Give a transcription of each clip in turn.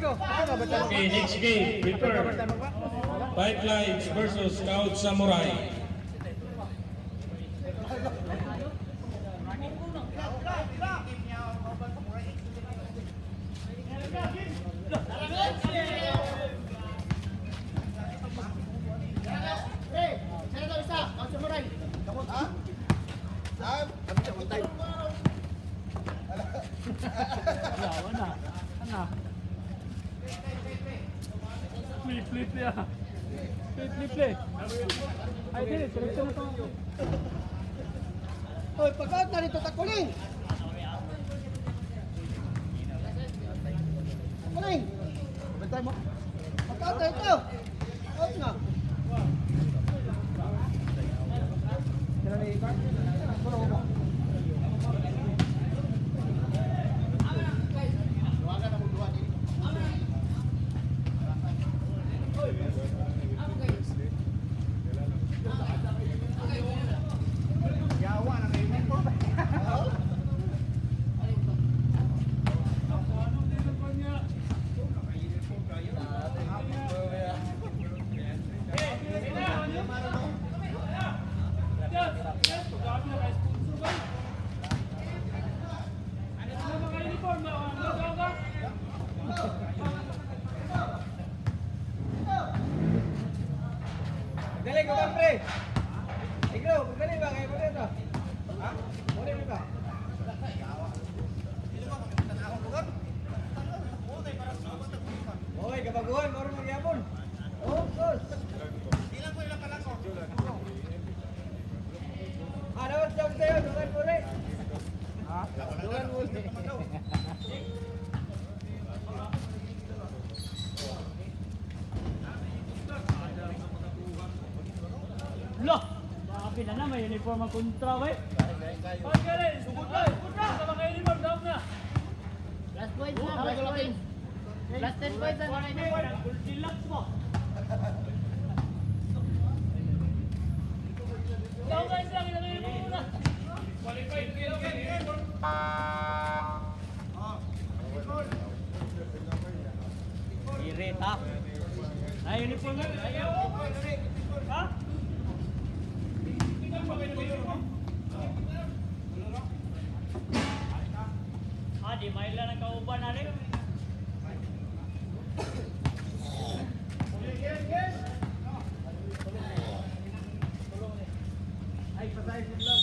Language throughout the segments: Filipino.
Okay, next game. Prepare. Five Lives versus Scout Samurai. Flip ya. Play. Ay, dili, direksyon mo to. Hoy, pagkaot na rito takuling. Takuling. Bantay mo. Pagkaot na rito. Out na. Kailan ni Icar? Puro mo. Dali ko ba, pre? Ikaw, dali ba? Kaya mo dito? Ha? Muli mo ba? Oy, kabaguhan, maro magyapon. Oh, sus. Ilang ko ilang kalako. Dapat jawab tayo, dugan mo rin. Ha? Dugan mo rin. Loh! Bakit na may uniform ang kontra, wey? Pagkali! Sugod na! Sa mga uniform, daw na! Last points na, last points. Last 10 points na mga uniform. Relax mo! Daw guys lang, ilang uniform muna! Qualified uniform! Irita! Ay, uniform na! Ayaw! Ha? Di maila ng kauban na rin. Ay, patay si Vlog.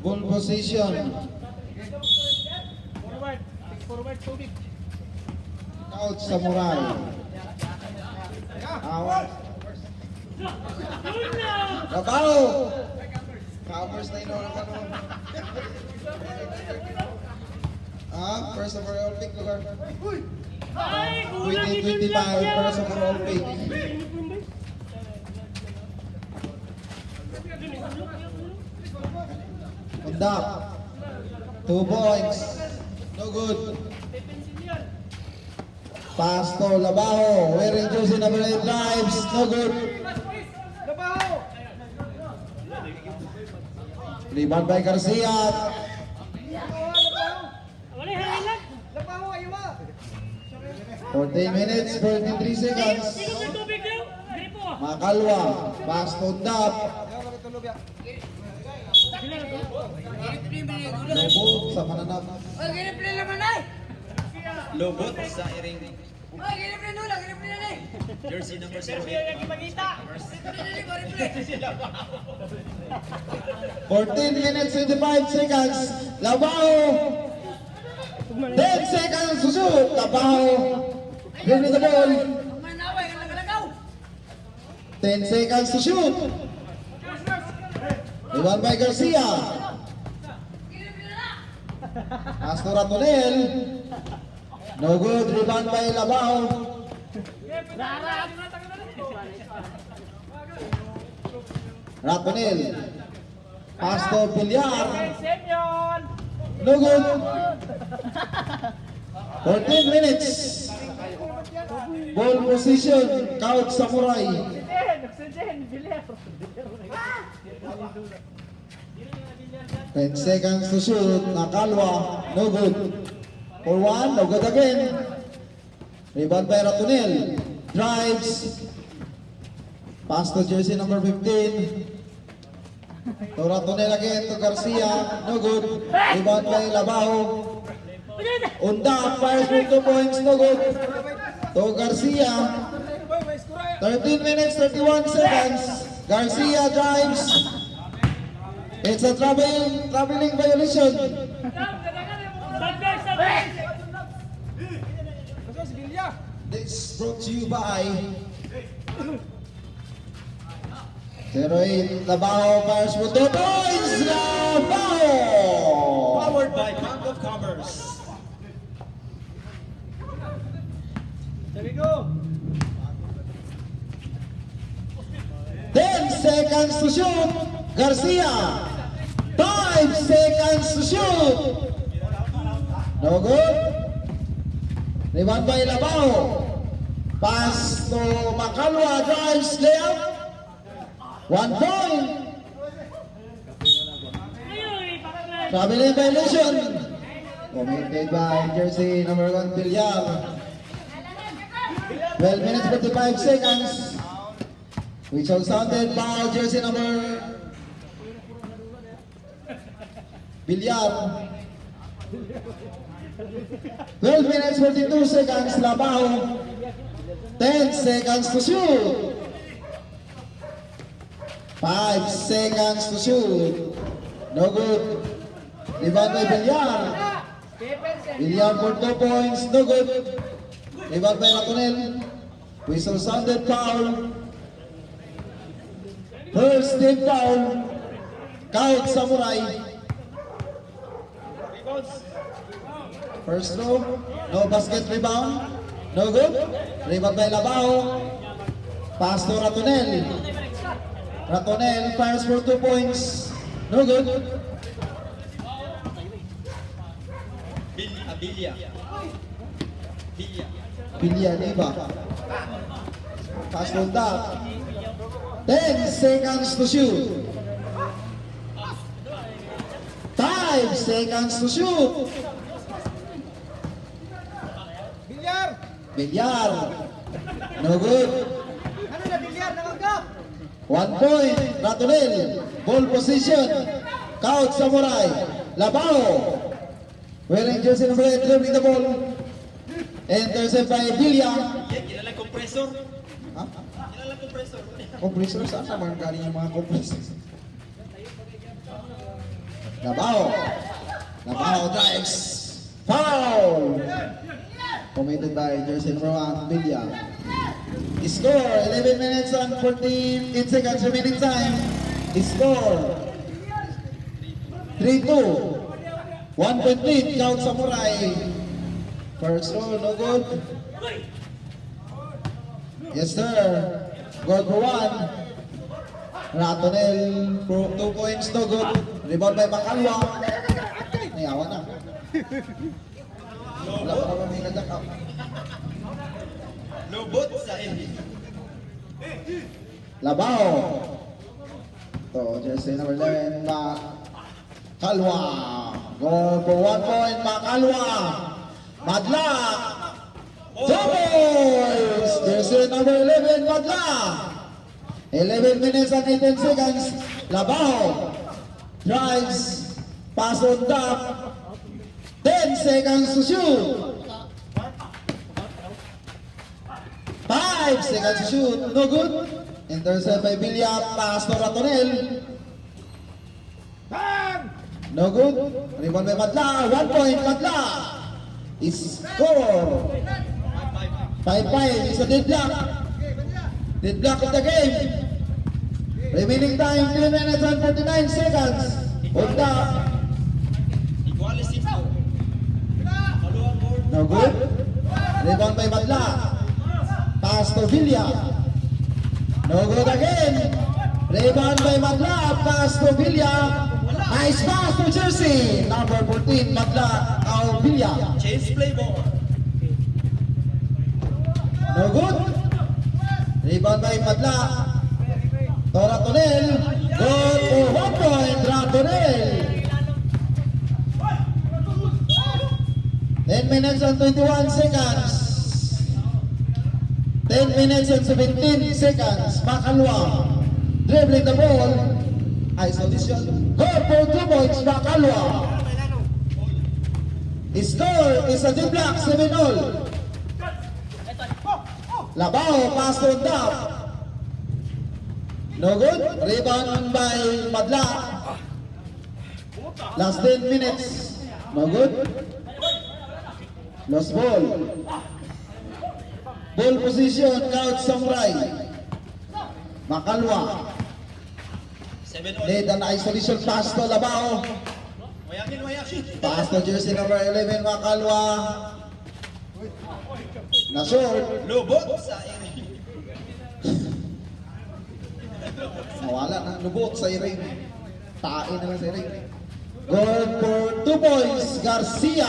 Ball position. Forward, tubig. Scout Samurai. Awas. Labaw! Covers na ino ng kanon. First overall pick lugar. 2025 first overall pick. Undap. 2 points. No good. Pass to Labaho. Wearing jersey number 8 drives. No good. Rebound by Garcia. 14 minutes, 43 seconds. Makalwa. Pass to Undap. Lobot sa mananap. Lobot sa iring Ay, gini pre nula, gini pre na jersey number 08. 14 minutes, 25 seconds. Labaho. 10 seconds to shoot. Labaho. Give me the ball. Manaway, nagagaw. 10 seconds to shoot. Rebound by Garcia. Gini pre na. Pass to Ratonel. No good. Rebound by Labaho. Ratonel. Pass to Villar. No good. 14 minutes. Ball position. Scout Samurai. Oxygen, Villar. 10 seconds to shoot. Nakalwa. No good. For one. No good again. Rebound by Ratonel. Drives. Pass to jersey number 15. To Ratonel again. To Garcia. No good. Rebound by Labao. Unda. Fires for 2 points. No good. To Garcia. 13 minutes, 31 seconds. Garcia drives. It's a traveling violation. This brought to you by 08 Labao fires for 2 points. Labao! Powered by Bank of Commerce. There we go. 10 seconds to shoot. Garcia. 5 seconds to shoot. No good. Rebound by Labao. Pass to Makalwa. Drives layup. 1 point. Traveling violation. Committed by jersey number 1 Villar. 12 minutes 45 seconds. Whistle sounded. Foul jersey number Villar. 12 minutes 42 seconds. Labao. 10 seconds to shoot. 5 seconds to shoot. No good. Rebound by Villar. Villar for 2 points. No good. Rebound by Ratonel. Whistle sounded. Foul. First team foul. Count Samurai. First throw. No basket rebound. No good. Rebound by Labao. Pass to Ratonel. Ratonel fires for 2 points. No good. Bilya. Bilya Niba. Pass to that. 10 seconds to shoot. 5 seconds to shoot. Bilyar! Villar. No good. Ano na bilyar? Nakagap! 1 point. Ratonel. Ball position. Count Samurai. Labao. Wearing jersey number 8. Dribbling the ball. Intercept by Villar. Kilala compressor. Ha? Kilala compressor. Compressor? Saan naman galing yung mga compressor? Labao. Labao drives. Foul! Committed by jersey number 1, Villar. Score, 11 minutes and 14 seconds remaining time. Score, 3-2. 1 point lead, Count Samurai. First row, no good. Yes sir, good for 1. Ratonel for 2 points, no good. Rebound by Makalwa. Nayawa na. Wala pa naman may nadakap. Lobot sa Erin. Labao. To jersey number 11, Makalwa. Goal for 1 point, Makalwa. Madla. 2 points. Jersey number 11, Madla. 11 minutes and 18 seconds. Labao. Drives. Pass on top. 10 seconds to shoot. 5 seconds to shoot. No good. Intercept by Villar. Pass to Ratonel. No good. Rebound by Madla. 1 point. Madla. Score. 5-5. It's a deadlock. Deadlock of the game. Remaining time 3 minutes and 49 seconds. On top. Iguales ito. Maluwang board. No good. Rebound by Madla. Pass to Villar. No good again. Rebound by Madla. Pass to Villar. Nice pass to jersey. Number 14, Madla. Villar. Chase play ball. No good. Rebound by Madla. To Ratonel. Good for 1 point. Ratonel. 10 minutes and 21 seconds. 10 minutes and 17 seconds. Makalwa. Dribbling the ball. Isolation. Goal for 2 points. Makalwa. Score is a D-block 7-0. Labao pass to top. No good. Rebound by Madla. Last 10 minutes. No good. Lost ball. Ball position, Couch Samurai. Makalwa. 7-all. Need an isolation pass to Labao. Wayakin. Pass to jersey number 11, Makalwa. Na short. Lubot sa area. Nawala ng lubot sa iring. Tain na lang sa iring. Goal for 2 points, Garcia.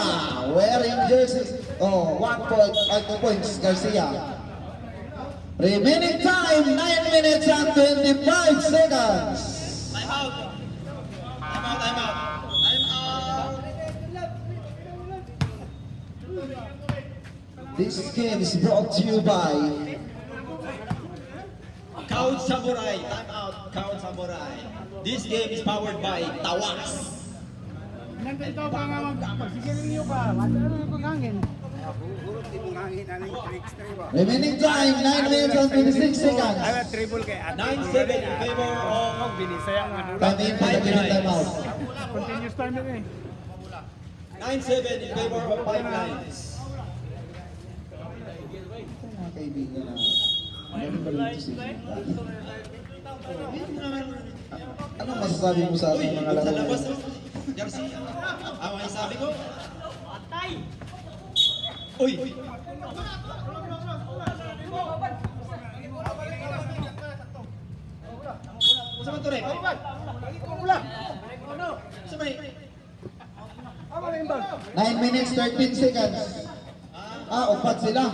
Wearing jersey. Oh, 1 point, 2 points, Garcia. Remaining time, 9 minutes and 25 seconds. Time out. Time out. This game is brought to you by Count Samurai. Time out. Count Samurai. This game is powered by Tawas. Nandito ka nga magsigiling niyo ka. Ano yung hangin? remaining time, 9 minutes and 26 seconds. 9-7 in favor of Time in for the minute time out. Continuous time din eh. 9-7 in favor of Pipelines. Mga kaibigan na ganun ba rin ito siya? Anong masasabi mo sa ating mga Sa laro? labas, Garcia. Ang sabi ko. Uy! Sa man to rin? Sa may... 9 minutes, 13 seconds. Upat sila.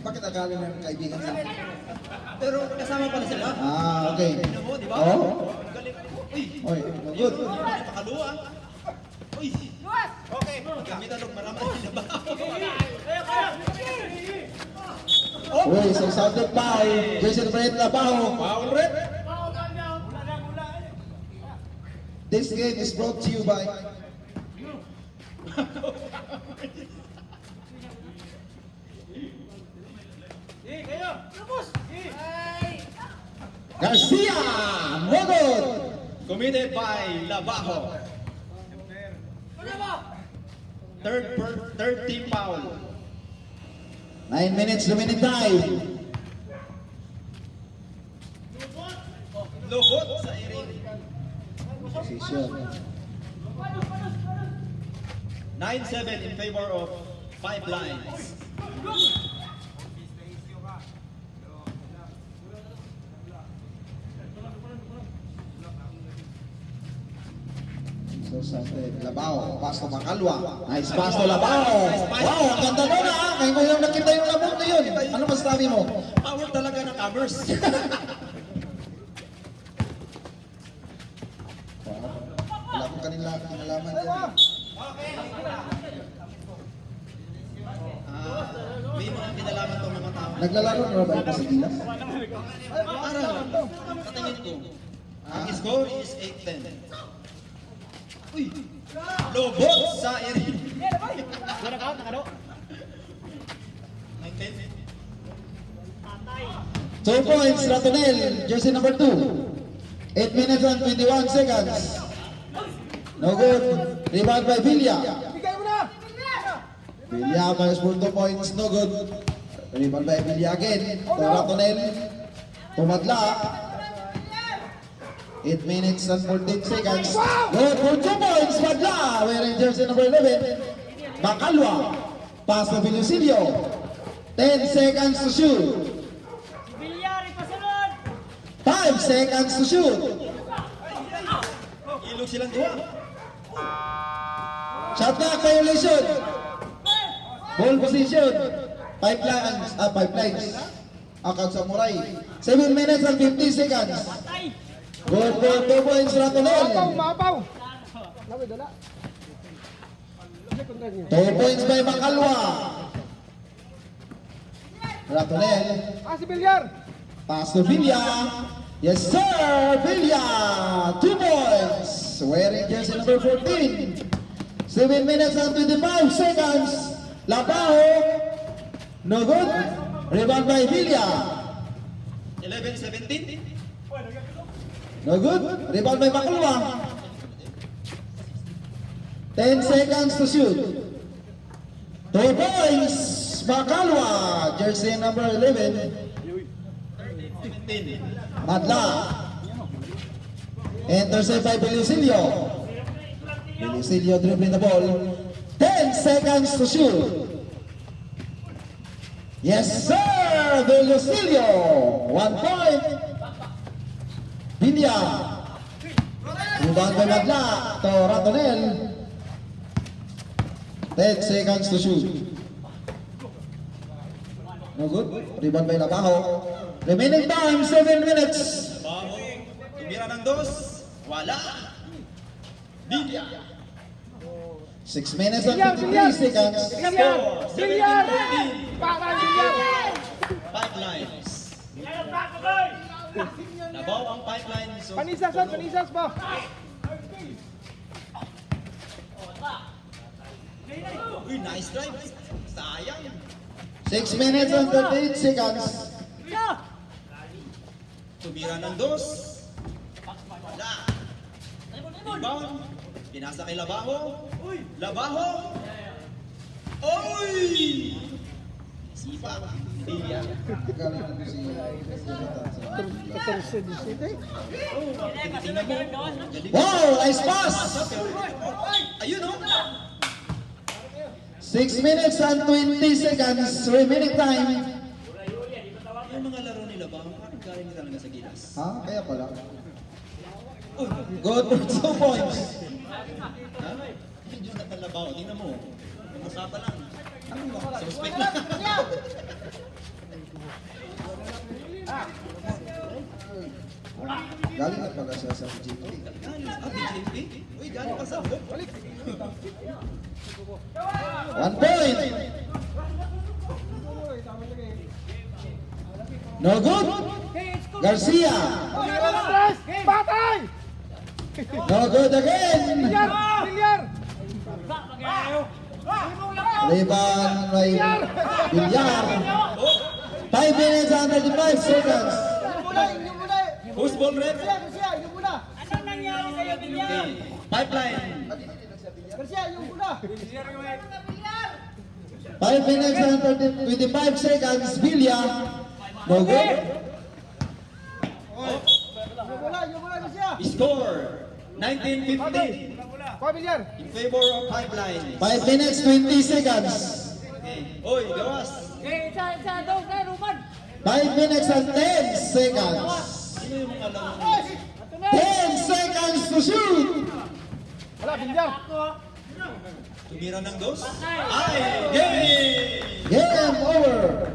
Bakit akala ng kaibigan sa akin? Pero kasama pala sila. Okay. Tingnan mo, di ba? Oh, Galing. Uy! oy, good. Pakaluwa. Uy! Okay. Gamitan ng maraming sinabaw. Uy, so sounded foul. Jason Brett Labao. Foul red. This game is brought to you by Garcia. No good. Committed by Labajo. Third team foul. 9 minutes, remaining time. Lubot sa iring. Position. 9-7 in favor of Pipelines. So sounded Labao. Pass to Makalwa. Nice pass to Labao. Wow, ang ganda nun ah. Ngayon mo yung nakita yung labog na yun. Ano masasabi mo? Power talaga ng Commerce. Wala ko kanila kinalaman yan. May mga kinalaman itong mga tao. Naglalaro na ba ito sa Gilas? Parang, katingin ko, ang score is 8-10. Uy! Lobot sa iring. 9-10. 2 points, Ratonel, jersey number 2. 8 minutes and 21 seconds. No good. Rebound by Villa. Villa minus for 2 points. No good. Rebound by Villa again. To Ratonel. Tumadla. 8 minutes and 14 seconds. Good for 2 points. Madla. Wearing jersey number 11. Makalwa. Pass to Villasilio. 10 seconds to shoot. Bilyari pa sunod! 5 seconds to shoot. Ilog silang duwa. Shot clock violation. Ball position. Pipelines. Account Samurai. 7 minutes and 50 seconds. Goal for 2 points, Ratonel. Labi dala. 2 points by Makalwa. Ratonel. Si Villar. Pass to Villa. Yes, sir! Villa! 2 points. Wearing jersey number 14. 7 minutes and 25 seconds. Labaho. No good. Rebound by Villa. 11-17. No good. Rebound by Makalwa. 10 seconds to shoot. 2 points. Makalwa. Jersey number 11. 17. Madla. Intercept by Belisilio. Belisilio dribbling the ball. 10 seconds to shoot. Yes, sir! Belisilio. 1 point. Villa. Rebound by Madla to Ratonel. 10 seconds to shoot. No good. Rebound by Labaho. Remaining time, 7 minutes. Baho. Tumira ng 2. Wala. Bigya. 6 minutes and 53 seconds. Villar. Villar. 17-15. Patay Villar. Pipelines. Labaw ang pipeline. So, Panisas ba? Uy, nice drive. Sayang. 6 minutes and 38 seconds. Tumira ng 2. Wala. Rebound. Pinasa kay Labaho. Labaho. Oy! Sipa. Bigya. Tingnan mo. Galing. Wow, nice pass. Ayun oh. 6 minutes and 20 seconds. Remaining time. Yung mga laro nila ba, parang galing talaga sa gilas. Ha? Kaya pala. Good for 2 points. Ha? Medyo nakalabaw. Tingnan mo. Masapa lang. Suspect lang. Galing na pala siya sa GP. BJP? Uy, galing pa sa loob. Balik. 1 point. No good. Garcia. Patay! No good again. Villar. Rebound by Villar. 5 minutes and 35 seconds. Who's ball red? Yung muna. Anong nangyari sa'yo, Villar? Okay. Pipeline. Garcia, yung muna. 5 minutes and 25 seconds. Villa. No good. Yung muna, Garcia. Score. 19-15. Villar. In favor of pipeline. 5 minutes 20 seconds. Okay. Oy, gawas. Isa daw kay Ruban. 5 minutes and 10 seconds. Sino yung mga laro? 10 seconds to shoot. Wala, Villar. Tumira ng 2. Ay! Game! Game over.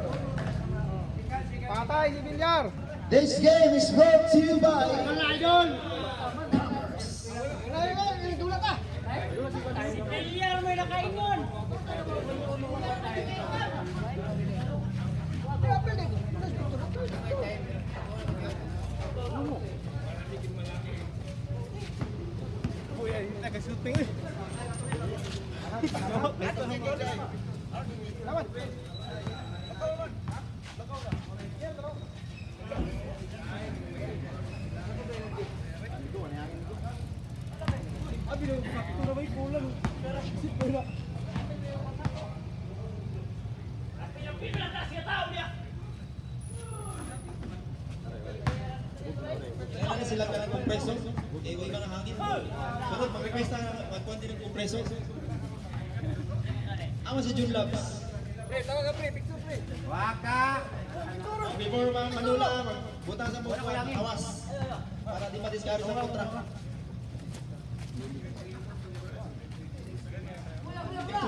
Patay si Villar. This game is brought to you by Dulat ka. Si Villar may nakaingon. Kailangan sila ka ng kompreso. Okay, huwag ka ng hangin. Pero mag-request na magkuhan din ng kompreso. Ako si Jun Labs. Before manula, magbuta sa mga awas. Para di ma-discard sa kontra.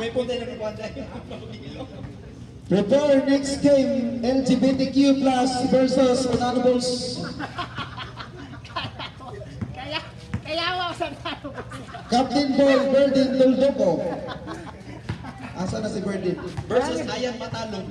May punta na kukuhan tayo. Prepare next game, LGBTQ plus versus Anonymous. Ayaw sa tao. Captain Ball, Berdin Tuldoco. Asa na si Berdin? Versus Ayan Matalong.